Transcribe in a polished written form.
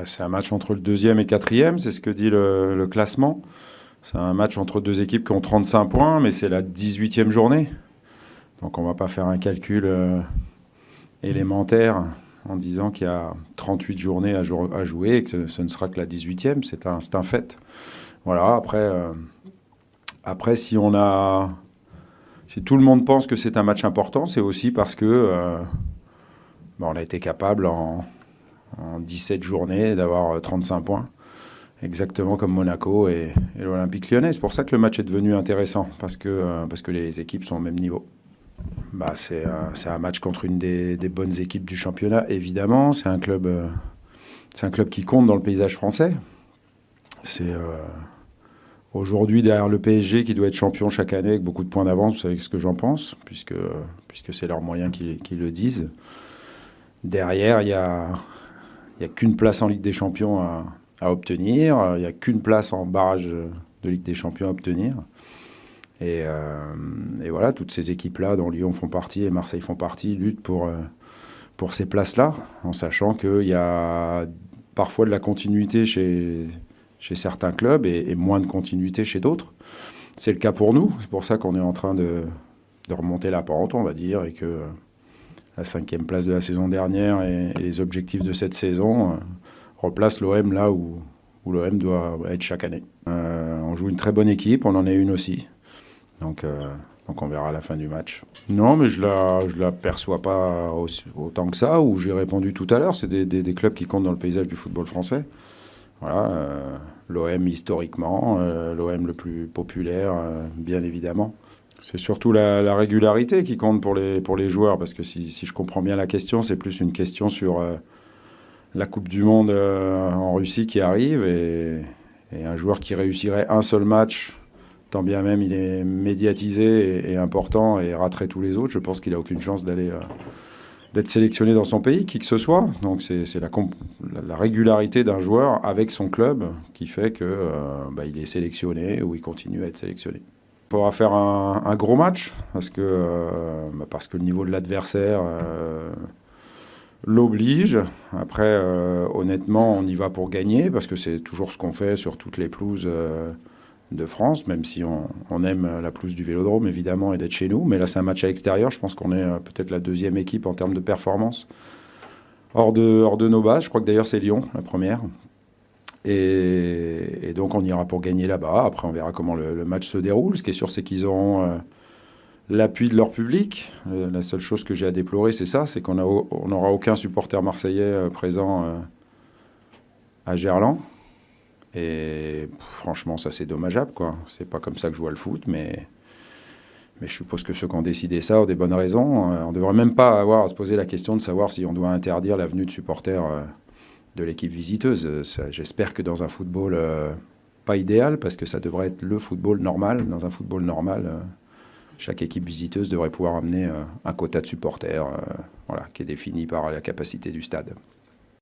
C'est un match entre le deuxième et quatrième, c'est ce que dit le classement. C'est un match entre deux équipes qui ont 35 points, mais c'est la 18e journée. Donc on ne va pas faire un calcul élémentaire en disant qu'il y a 38 journées à jouer et que ce ne sera que la 18e. C'est un fait. Voilà, après si tout le monde pense que c'est un match important, c'est aussi parce que on a été capable en 17 journées d'avoir 35 points, exactement comme Monaco et l'Olympique Lyonnais. C'est pour ça que le match est devenu intéressant, parce que les équipes sont au même niveau. C'est un match contre une des bonnes équipes du championnat, évidemment. C'est un club qui compte dans le paysage français. C'est aujourd'hui derrière le PSG qui doit être champion chaque année avec beaucoup de points d'avance. Vous savez ce que j'en pense, puisque c'est leurs moyens qui le disent. Derrière, il y a qu'une place en Ligue des Champions à obtenir. Il n'y a qu'une place en barrage de Ligue des Champions à obtenir. Et voilà, toutes ces équipes-là, dont Lyon font partie et Marseille font partie, luttent pour ces places-là, en sachant qu'il y a parfois de la continuité chez certains clubs et moins de continuité chez d'autres. C'est le cas pour nous. C'est pour ça qu'on est en train de remonter la pente, on va dire, et que la 5e place de la saison dernière et les objectifs de cette saison replacent l'OM là où l'OM doit être chaque année. On joue une très bonne équipe, on en est une aussi. Donc on verra à la fin du match. Non, mais je la perçois pas autant que ça, où j'ai répondu tout à l'heure. C'est des clubs qui comptent dans le paysage du football français. Voilà, l'OM historiquement, l'OM le plus populaire, bien évidemment. C'est surtout la régularité qui compte pour les joueurs, parce que si je comprends bien la question, c'est plus une question sur la Coupe du Monde en Russie qui arrive, et un joueur qui réussirait un seul match, tant bien même il est médiatisé et important et raterait tous les autres, je pense qu'il n'a aucune chance d'être sélectionné dans son pays, qui que ce soit. Donc c'est la régularité d'un joueur avec son club qui fait qu'il est sélectionné ou il continue à être sélectionné. Il faudra faire un gros match parce que le niveau de l'adversaire l'oblige. Après, honnêtement, on y va pour gagner parce que c'est toujours ce qu'on fait sur toutes les pelouses de France, même si on aime la pelouse du Vélodrome, évidemment, et d'être chez nous. Mais là, c'est un match à l'extérieur. Je pense qu'on est peut-être la deuxième équipe en termes de performance hors de nos bases. Je crois que d'ailleurs, c'est Lyon, la première. Et donc, on ira pour gagner là-bas. Après, on verra comment le match se déroule. Ce qui est sûr, c'est qu'ils auront l'appui de leur public. La seule chose que j'ai à déplorer, c'est ça, c'est qu'on n'aura aucun supporter marseillais présent à Gerland. Et franchement, ça, c'est dommageable, quoi. C'est pas comme ça que je vois le foot, mais je suppose que ceux qui ont décidé ça ont des bonnes raisons. On ne devrait même pas avoir à se poser la question de savoir si on doit interdire la venue de supporters de l'équipe visiteuse. J'espère que dans un football pas idéal, parce que ça devrait être le football normal. Dans un football normal, chaque équipe visiteuse devrait pouvoir amener un quota de supporters qui est défini par la capacité du stade.